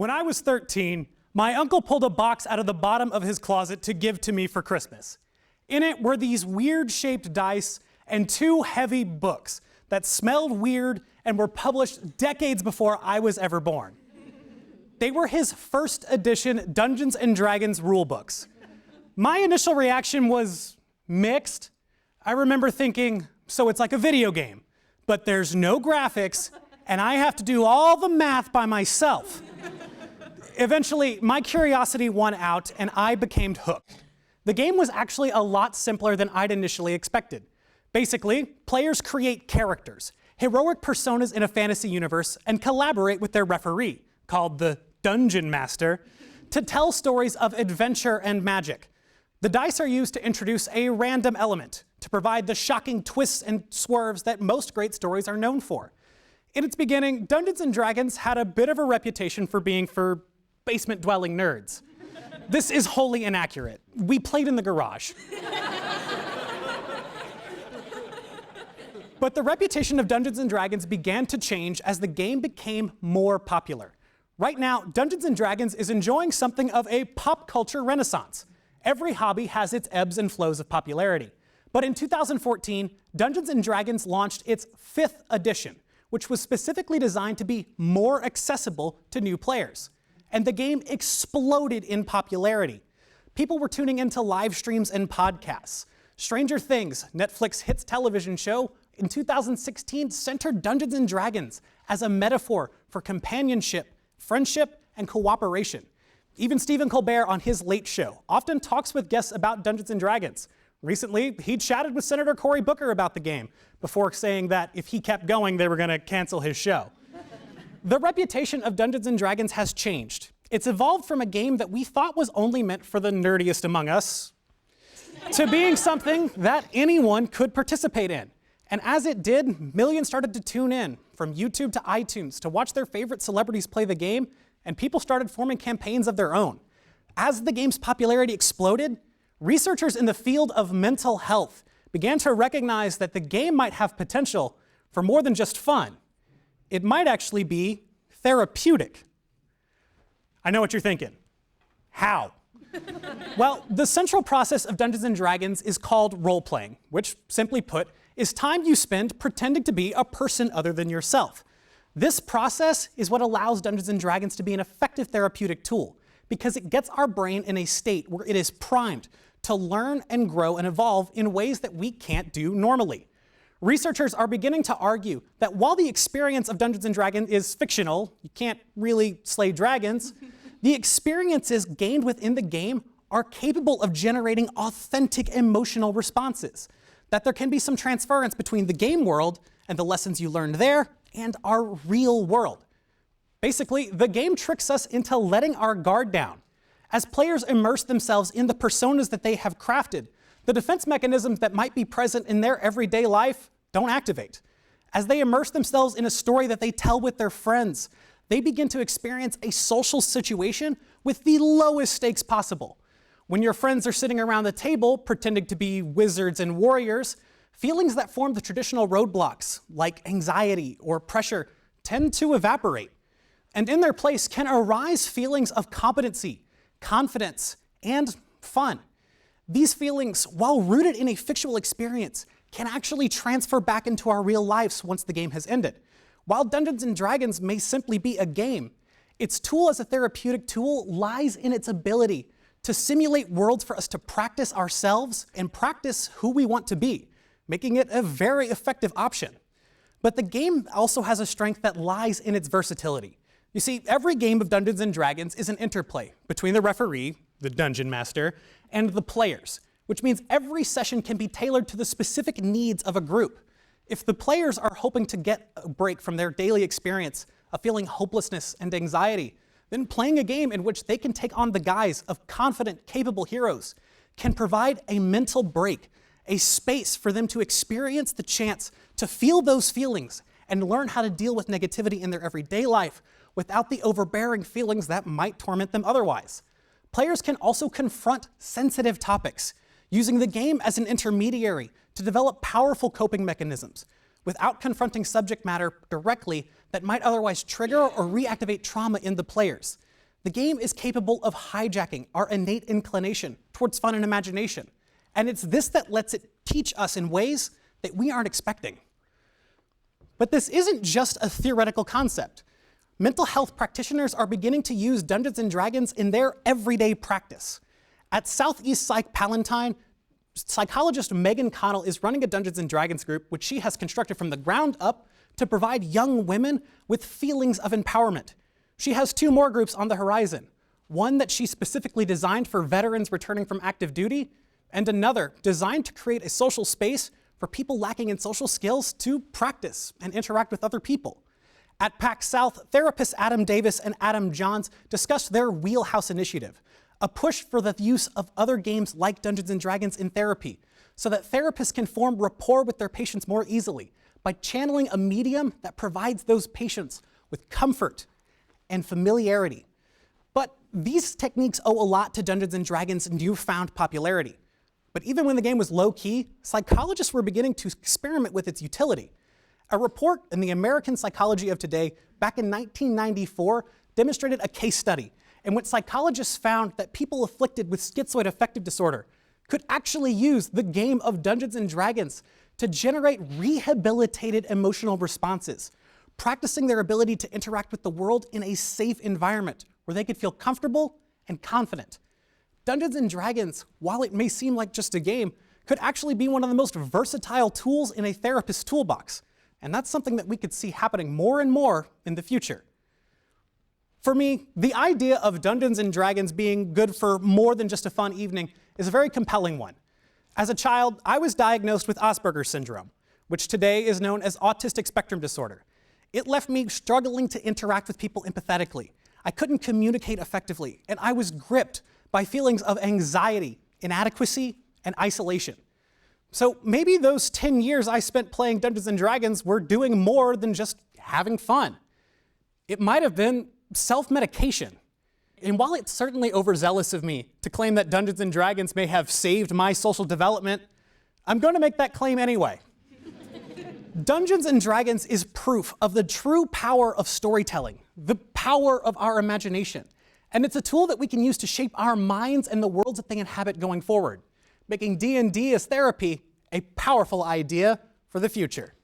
When I was 13, my uncle pulled a box out of the bottom of his closet to give to me for Christmas. In it were these weird-shaped dice and 2 heavy books that smelled weird and were published decades before I was ever born. They were his first edition Dungeons & Dragons rulebooks. My initial reaction was mixed. I remember thinking, so it's like a video game, but there's no graphics, and I have to do all the math by myself. Eventually, my curiosity won out, and I became hooked. The game was actually a lot simpler than I'd initially expected. Basically, players create characters, heroic personas in a fantasy universe, and collaborate with their referee, called the Dungeon Master, to tell stories of adventure and magic. The dice are used to introduce a random element, to provide the shocking twists and swerves that most great stories are known for. In its beginning, Dungeons & Dragons had a bit of a reputation for being for basement-dwelling nerds. This is wholly inaccurate. We played in the garage. But the reputation of Dungeons & Dragons began to change as the game became more popular. Right now, Dungeons & Dragons is enjoying something of a pop culture renaissance. Every hobby has its ebbs and flows of popularity. But in 2014, Dungeons & Dragons launched its 5th edition, which was specifically designed to be more accessible to new players. And the game exploded in popularity. People were tuning into live streams and podcasts. Stranger Things, Netflix's hit television show, in 2016 centered Dungeons & Dragons as a metaphor for companionship, friendship, and cooperation. Even Stephen Colbert on his Late Show often talks with guests about Dungeons & Dragons. Recently, he chatted with Senator Cory Booker about the game before saying that if he kept going, they were going to cancel his show. The reputation of Dungeons & Dragons has changed. It's evolved from a game that we thought was only meant for the nerdiest among us to being something that anyone could participate in. And as it did, millions started to tune in, from YouTube to iTunes, to watch their favorite celebrities play the game, and people started forming campaigns of their own. As the game's popularity exploded, researchers in the field of mental health began to recognize that the game might have potential for more than just fun. It might actually be therapeutic. I know what you're thinking. How? Well, the central process of Dungeons & Dragons is called role-playing, which, simply put, is time you spend pretending to be a person other than yourself. This process is what allows Dungeons & Dragons to be an effective therapeutic tool, because it gets our brain in a state where it is primed to learn and grow and evolve in ways that we can't do normally. Researchers are beginning to argue that while the experience of Dungeons & Dragons is fictional, you can't really slay dragons, the experiences gained within the game are capable of generating authentic emotional responses, that there can be some transference between the game world and the lessons you learned there and our real world. Basically, the game tricks us into letting our guard down. As players immerse themselves in the personas that they have crafted, the defense mechanisms that might be present in their everyday life don't activate. As they immerse themselves in a story that they tell with their friends, they begin to experience a social situation with the lowest stakes possible. When your friends are sitting around the table pretending to be wizards and warriors, feelings that form the traditional roadblocks, like anxiety or pressure, tend to evaporate. And in their place can arise feelings of competency, confidence, and fun. These feelings, while rooted in a fictional experience, can actually transfer back into our real lives once the game has ended. While Dungeons & Dragons may simply be a game, its tool as a therapeutic tool lies in its ability to simulate worlds for us to practice ourselves and practice who we want to be, making it a very effective option. But the game also has a strength that lies in its versatility. You see, every game of Dungeons & Dragons is an interplay between the referee, the dungeon master, and the players, which means every session can be tailored to the specific needs of a group. If the players are hoping to get a break from their daily experience of feeling hopelessness and anxiety, then playing a game in which they can take on the guise of confident, capable heroes can provide a mental break, a space for them to experience the chance to feel those feelings and learn how to deal with negativity in their everyday life without the overbearing feelings that might torment them otherwise. Players can also confront sensitive topics, using the game as an intermediary to develop powerful coping mechanisms without confronting subject matter directly that might otherwise trigger or reactivate trauma in the players. The game is capable of hijacking our innate inclination towards fun and imagination. And it's this that lets it teach us in ways that we aren't expecting. But this isn't just a theoretical concept. Mental health practitioners are beginning to use Dungeons & Dragons in their everyday practice. At Southeast Psych Palatine, psychologist Megan Connell is running a Dungeons & Dragons group which she has constructed from the ground up to provide young women with feelings of empowerment. She has 2 more groups on the horizon, one that she specifically designed for veterans returning from active duty, and another designed to create a social space for people lacking in social skills to practice and interact with other people. At PAC South, therapists Adam Davis and Adam Johns discussed their Wheelhouse initiative, a push for the use of other games like Dungeons & Dragons in therapy, so that therapists can form rapport with their patients more easily by channeling a medium that provides those patients with comfort and familiarity. But these techniques owe a lot to Dungeons & Dragons' newfound popularity. But even when the game was low-key, psychologists were beginning to experiment with its utility. A report in the American Psychology of Today back in 1994 demonstrated a case study in which psychologists found that people afflicted with schizoid affective disorder could actually use the game of Dungeons & Dragons to generate rehabilitated emotional responses, practicing their ability to interact with the world in a safe environment where they could feel comfortable and confident. Dungeons & Dragons, while it may seem like just a game, could actually be one of the most versatile tools in a therapist's toolbox. And that's something that we could see happening more and more in the future. For me, the idea of Dungeons & Dragons being good for more than just a fun evening is a very compelling one. As a child, I was diagnosed with Asperger's syndrome, which today is known as autistic spectrum disorder. It left me struggling to interact with people empathetically. I couldn't communicate effectively, and I was gripped by feelings of anxiety, inadequacy, and isolation. So maybe those 10 years I spent playing Dungeons & Dragons were doing more than just having fun. It might have been self-medication. And while it's certainly overzealous of me to claim that Dungeons & Dragons may have saved my social development, I'm going to make that claim anyway. Dungeons & Dragons is proof of the true power of storytelling, the power of our imagination. And it's a tool that we can use to shape our minds and the worlds that they inhabit going forward, making D&D as therapy a powerful idea for the future.